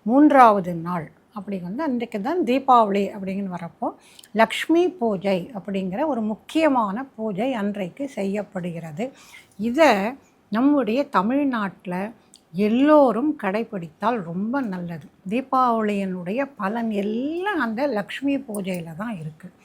மூன்றாவது நாள் அப்படி வந்து அன்றைக்கு தான் தீபாவளி அப்படிங்கன்னு வரப்போ லக்ஷ்மி பூஜை அப்படிங்கிற ஒரு முக்கியமான பூஜை அன்றைக்கு செய்யப்படுகிறது. இதை நம்முடைய தமிழ்நாட்டில் எல்லோரும் கடைப்பிடித்தால் ரொம்ப நல்லது. தீபாவளியினுடைய பலன் எல்லாம் அந்த லக்ஷ்மி பூஜையில் தான் இருக்குது.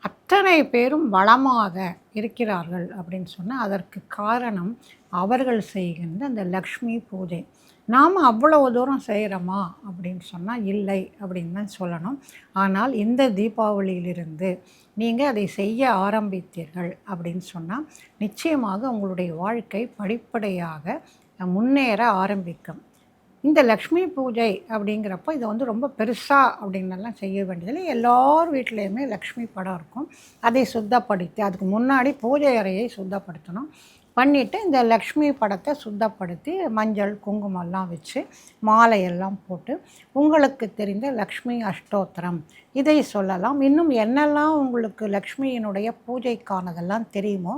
அத்தனை பேரும் வளமாக இருக்கிறார்கள் அப்படின்னு சொன்னால் அதற்கு காரணம் அவர்கள் செய்கின்ற அந்த லக்ஷ்மி பூஜை. நாம் அவ்வளவு தூரம் செய்கிறோமா அப்படின்னு சொன்னால் இல்லை அப்படின்னு தான் சொல்லணும். ஆனால் இந்த தீபாவளியிலிருந்து நீங்கள் அதை செய்ய ஆரம்பித்தீர்கள் அப்படின்னு சொன்னால் நிச்சயமாக உங்களுடைய வாழ்க்கை படிப்படியாக முன்னேற ஆரம்பிக்கும். இந்த லக்ஷ்மி பூஜை அப்படிங்கிறப்போ இதை வந்து ரொம்ப பெருசாக அப்படின்னெல்லாம் செய்ய வேண்டியதில்லை. எல்லார் வீட்லேயுமே லக்ஷ்மி படம் இருக்கும். அதை சுத்தப்படுத்தி அதுக்கு முன்னாடி பூஜை அறையை சுத்தப்படுத்தணும். பண்ணிவிட்டு இந்த லக்ஷ்மி படத்தை சுத்தப்படுத்தி மஞ்சள் குங்குமம்லாம் வச்சு மாலையெல்லாம் போட்டு உங்களுக்கு தெரிந்த லக்ஷ்மி அஷ்டோத்திரம் இதை சொல்லலாம். இன்னும் என்னெல்லாம் உங்களுக்கு லக்ஷ்மியினுடைய பூஜைக்கானதெல்லாம் தெரியுமோ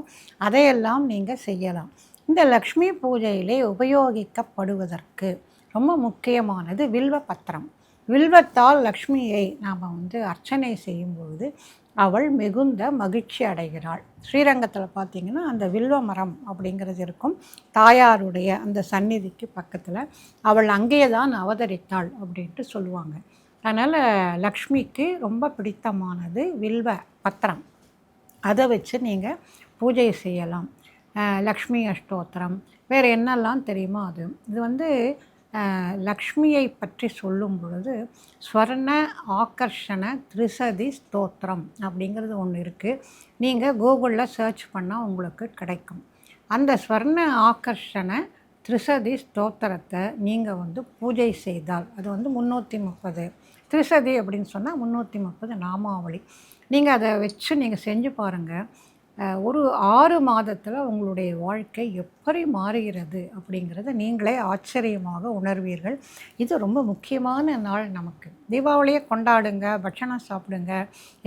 அதையெல்லாம் நீங்கள் செய்யலாம். இந்த லக்ஷ்மி பூஜையிலே உபயோகிக்கப்படுவதற்கு ரொம்ப முக்கியமானது வில்வ பத்திரம். வில்வத்தால் லக்ஷ்மியை நாம் வந்து அர்ச்சனை செய்யும்பொழுது அவள் மிகுந்த மகிழ்ச்சி அடைகிறாள். ஸ்ரீரங்கத்தில் பார்த்திங்கன்னா அந்த வில்வ மரம் அப்படிங்கிறது இருக்கும். தாயாருடைய அந்த சந்நிதிக்கு பக்கத்தில் அவள் அங்கேயே தான் அவதரித்தாள் அப்படின்ட்டு சொல்லுவாங்க. அதனால் லக்ஷ்மிக்கு ரொம்ப பிடித்தமானது வில்வ பத்திரம். அதை வச்சு நீங்கள் பூஜை செய்யலாம். லக்ஷ்மி அஷ்டோத்திரம் வேறு என்னெல்லாம் தெரியுமோ அது. இது வந்து லக்ஷ்மியை பற்றி சொல்லும் பொழுது ஸ்வர்ண ஆகர்ஷண திரிசதி ஸ்தோத்திரம் அப்படிங்கிறது ஒன்று இருக்குது. நீங்கள் கூகுளில் சர்ச் பண்ணால் உங்களுக்கு கிடைக்கும். அந்த ஸ்வர்ண ஆகர்ஷண திரிசதி ஸ்தோத்திரத்தை நீங்கள் வந்து பூஜை செய்தால் அது வந்து 330 திரிசதி அப்படின்னு சொன்னால் 330 நாமாவளி. நீங்கள் அதை வச்சு நீங்கள் செஞ்சு பாருங்கள். ஒரு 6 மாதத்தில் உங்களுடைய வாழ்க்கை எப்படி மாறுகிறது அப்படிங்கிறத நீங்களே ஆச்சரியமாக உணர்வீர்கள். இது ரொம்ப முக்கியமான நாள் நமக்கு. தீபாவளியை கொண்டாடுங்க, பட்சணம் சாப்பிடுங்க,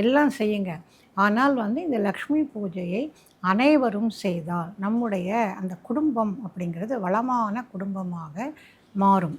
எல்லாம் செய்யுங்க. ஆனால் வந்து இந்த லக்ஷ்மி பூஜையை அனைவரும் செய்தால் நம்முடைய அந்த குடும்பம் அப்படிங்கிறது வளமான குடும்பமாக மாறும்.